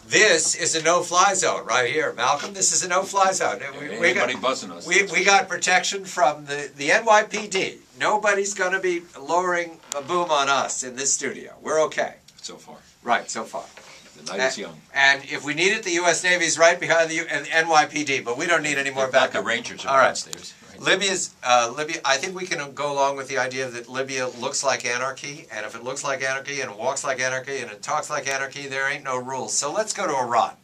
This is a no-fly zone right here, Malcolm. This is a no-fly zone. Anybody buzzing us. We got protection from the NYPD. Nobody's going to be lowering a boom on us in this studio. We're okay. So far. Right, so far. The night is young. And if we need it, the U.S. Navy's right behind the NYPD, but we don't need any more backup. The Rangers are all right. downstairs. Right. Libya, I think we can go along with the idea that Libya looks like anarchy, and if it looks like anarchy, and it walks like anarchy, and it talks like anarchy, there ain't no rules. So let's go to Iran.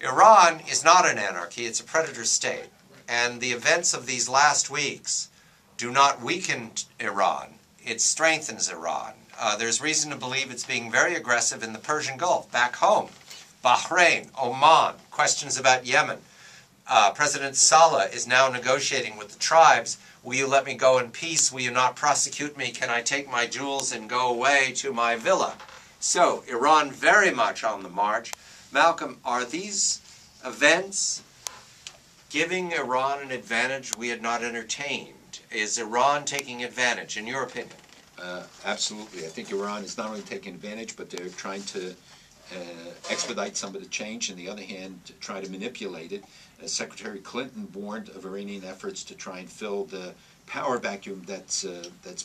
Iran is not an anarchy, it's a predator state. And the events of these last weeks do not weaken Iran, it strengthens Iran. There's reason to believe it's being very aggressive in the Persian Gulf, back home. Bahrain, Oman, questions about Yemen. President Saleh is now negotiating with the tribes. Will you let me go in peace? Will you not prosecute me? Can I take my jewels and go away to my villa? So, Iran very much on the march. Malcolm, are these events giving Iran an advantage we had not entertained? Is Iran taking advantage, in your opinion? Absolutely. I think Iran is not only taking advantage, but they're trying to expedite some of the change. On the other hand, to try to manipulate it. Secretary Clinton warned of Iranian efforts to try and fill the power vacuum that's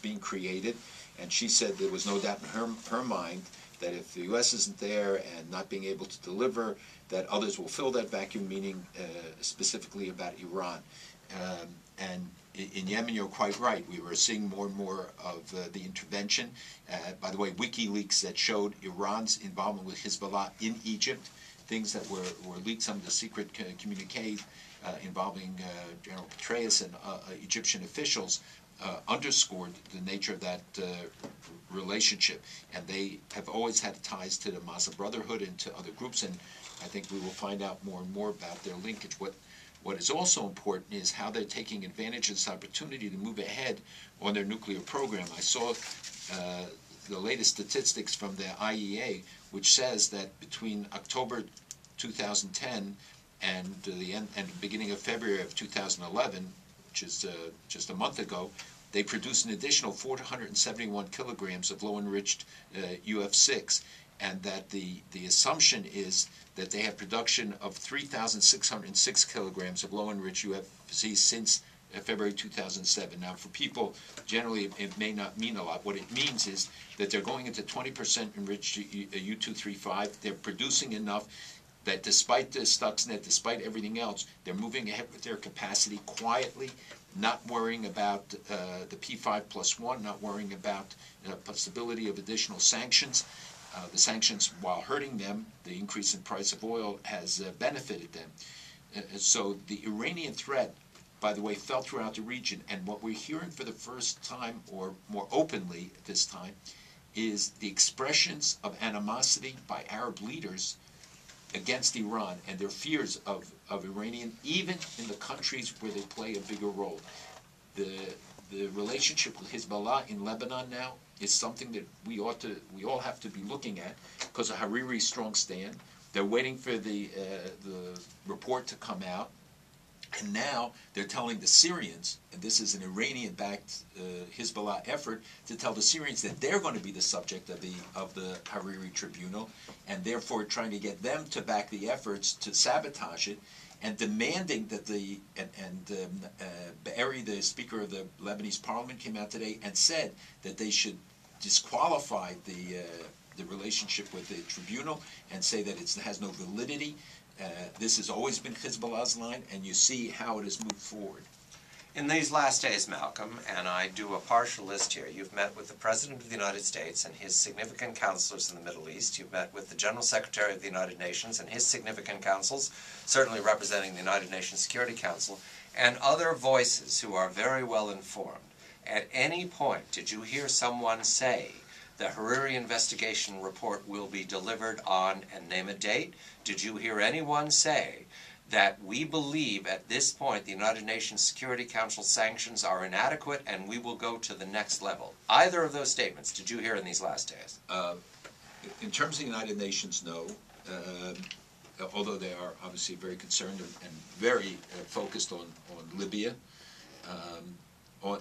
being created, and she said there was no doubt in her mind that if the U.S. isn't there and not being able to deliver, that others will fill that vacuum, meaning specifically about Iran. And in Yemen, you're quite right. We were seeing more and more of the intervention. By the way, WikiLeaks that showed Iran's involvement with Hezbollah in Egypt, things that were leaked, some of the secret communiques involving General Petraeus and Egyptian officials, underscored the nature of that relationship. And they have always had ties to the Muslim Brotherhood and to other groups, and I think we will find out more and more about their linkage. What is also important is how they're taking advantage of this opportunity to move ahead on their nuclear program. I saw the latest statistics from the IEA, which says that between October 2010 and the beginning of February of 2011, which is just a month ago, they produced an additional 471 kilograms of low-enriched UF6, and that the assumption is that they have production of 3,606 kilograms of low-enriched UFC since February 2007. Now, for people, generally, it may not mean a lot. What it means is that they're going into 20% enriched U-235. They're producing enough that despite the Stuxnet, despite everything else, they're moving ahead with their capacity quietly, not worrying about the P5+1, not worrying about the possibility of additional sanctions. The sanctions, while hurting them, the increase in price of oil has benefited them. So the Iranian threat, by the way, fell throughout the region. And what we're hearing for the first time, or more openly at this time, is the expressions of animosity by Arab leaders against Iran and their fears of Iranian, even in the countries where they play a bigger role. The relationship with Hezbollah in Lebanon now is something that we all have to be looking at because of Hariri's strong stand. They're waiting for the report to come out, and now they're telling the Syrians, and this is an Iranian-backed Hezbollah effort, to tell the Syrians that they're going to be the subject of the Hariri tribunal, and therefore trying to get them to back the efforts to sabotage it, and demanding that Be'eri, the Speaker of the Lebanese Parliament, came out today and said that they should disqualify the relationship with the tribunal and say that it has no validity. This has always been Hezbollah's line, and you see how it has moved forward. In these last days, Malcolm, and I do a partial list here, you've met with the President of the United States and his significant counselors in the Middle East. You've met with the General Secretary of the United Nations and his significant counsels, certainly representing the United Nations Security Council, and other voices who are very well informed. At any point, did you hear someone say the Hariri investigation report will be delivered on, and name a date? Did you hear anyone say that we believe at this point the United Nations Security Council sanctions are inadequate and we will go to the next level? Either of those statements did you hear in these last days? In terms of the United Nations, no. Although they are obviously very concerned and very focused on Libya.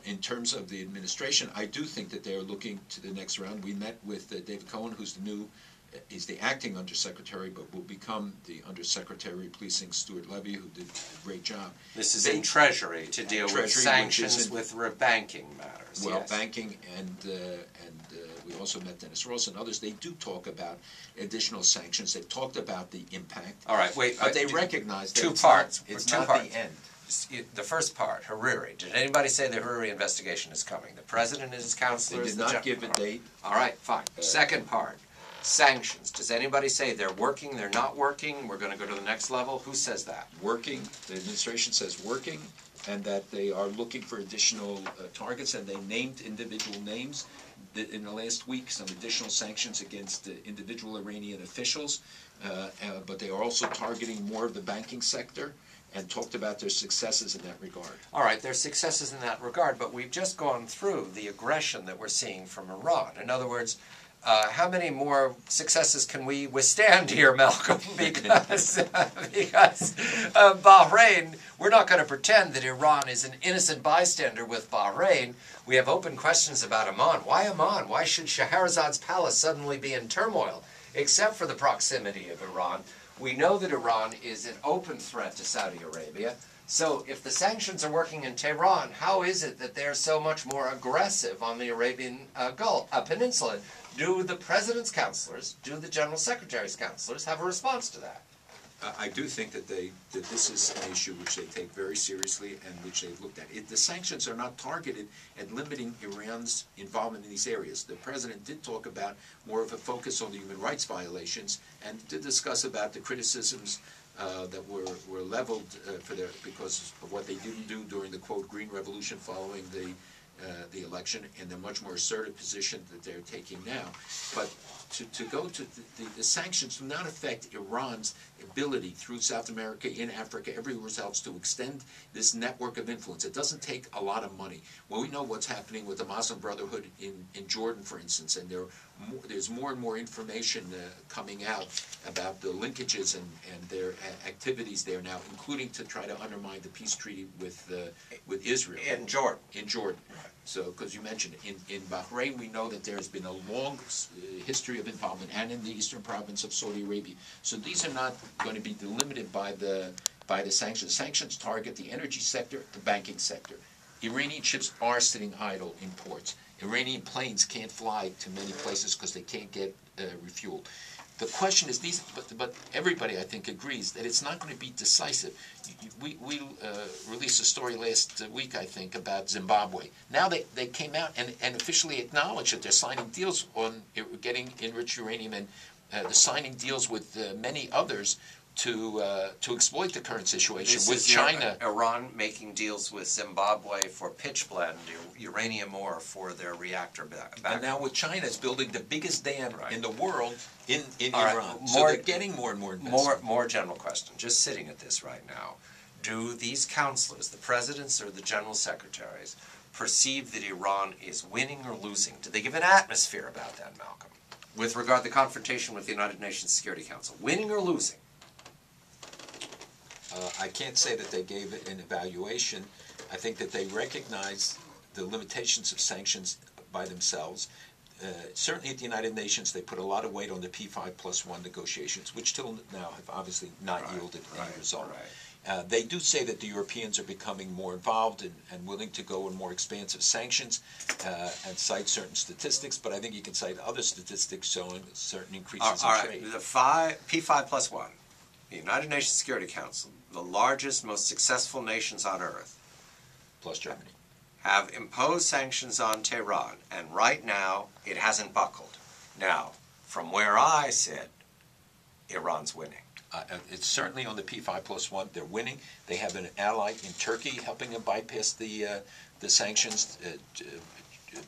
In terms of the administration, I do think that they're looking to the next round. We met with David Cohen, who's the new is the acting undersecretary, but will become the undersecretary replacing Stuart Levy, who did a great job. This is in Treasury to deal with sanctions with banking matters. Well, yes. banking and we also met Dennis Ross and others. They do talk about additional sanctions. They've talked about the impact. All right, wait. But they recognize that it's not the end. The first part, Hariri. Did anybody say the Hariri investigation is coming? The president and his counselors? They did not give a date. All right, fine. Second part, sanctions. Does anybody say they're working, they're not working, we're going to go to the next level? Who says that? Working. The administration says working, and that they are looking for additional targets, and they named individual names in the last week, some additional sanctions against individual Iranian officials, but they are also targeting more of the banking sector, and talked about their successes in that regard. All right, their successes in that regard, but we've just gone through the aggression that we're seeing from Iran. In other words, how many more successes can we withstand here, Malcolm? Because Bahrain, we're not going to pretend that Iran is an innocent bystander with Bahrain. We have open questions about Oman. Why Oman? Why should Shahrazad's palace suddenly be in turmoil, except for the proximity of Iran? We know that Iran is an open threat to Saudi Arabia. So if the sanctions are working in Tehran, how is it that they're so much more aggressive on the Arabian Peninsula? Do the president's counselors, do the general secretary's counselors have a response to that? I do think that this is an issue which they take very seriously and which they've looked at. The sanctions are not targeted at limiting Iran's involvement in these areas. The president did talk about more of a focus on the human rights violations and did discuss about the criticisms that were leveled because of what they didn't do during the, quote, Green Revolution following the election, and the much more assertive position that they're taking now. But to go to the sanctions do not affect Iran's ability through South America, in Africa, everywhere else to extend this network of influence. It doesn't take a lot of money. Well, we know what's happening with the Muslim Brotherhood in Jordan, for instance, and there's more and more information coming out about the linkages and their activities there now, including to try to undermine the peace treaty with Israel. In Jordan. In Jordan. So, because you mentioned in Bahrain, we know that there has been a long history of involvement, and in the eastern province of Saudi Arabia. So these are not going to be delimited by the sanctions. Sanctions target the energy sector, the banking sector. Iranian ships are sitting idle in ports. Iranian planes can't fly to many places because they can't get refueled. The question is but everybody, I think, agrees that it's not going to be decisive. We released a story last week, I think, about Zimbabwe. Now they came out and officially acknowledged that they're signing deals on getting enriched uranium, and they're signing deals with many others to exploit the current situation with China. Iran making deals with Zimbabwe for pitch blende, uranium ore for their reactor back. And now with China, it's building the biggest dam in the world in All Iran. Right. So they're getting more and more investment. More general question, just sitting at this right now. Do these counselors, the presidents or the general secretaries, perceive that Iran is winning or losing? Do they give an atmosphere about that, Malcolm, with regard to the confrontation with the United Nations Security Council? Winning or losing? I can't say that they gave it an evaluation. I think that they recognize the limitations of sanctions by themselves. Certainly at the United Nations, they put a lot of weight on the P5+1 negotiations, which till now have obviously not yielded any result. They do say that the Europeans are becoming more involved and willing to go in more expansive sanctions and cite certain statistics, but I think you can cite other statistics showing certain increases in trade. The P5+1, the United Nations Security Council, the largest, most successful nations on earth, plus Germany, have imposed sanctions on Tehran, and right now it hasn't buckled. Now, from where I sit, Iran's winning. It's certainly on the P5+1. They're winning. They have an ally in Turkey helping them bypass the sanctions.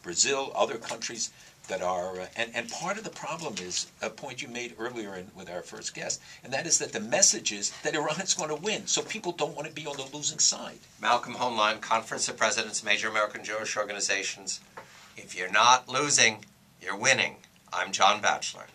Brazil, other countries that are, and part of the problem is a point you made earlier with our first guest, and that is that the message is that Iran is going to win, so people don't want to be on the losing side. Malcolm Hoenlein, Conference of Presidents, Major American Jewish Organizations. If you're not losing, you're winning. I'm John Batchelor.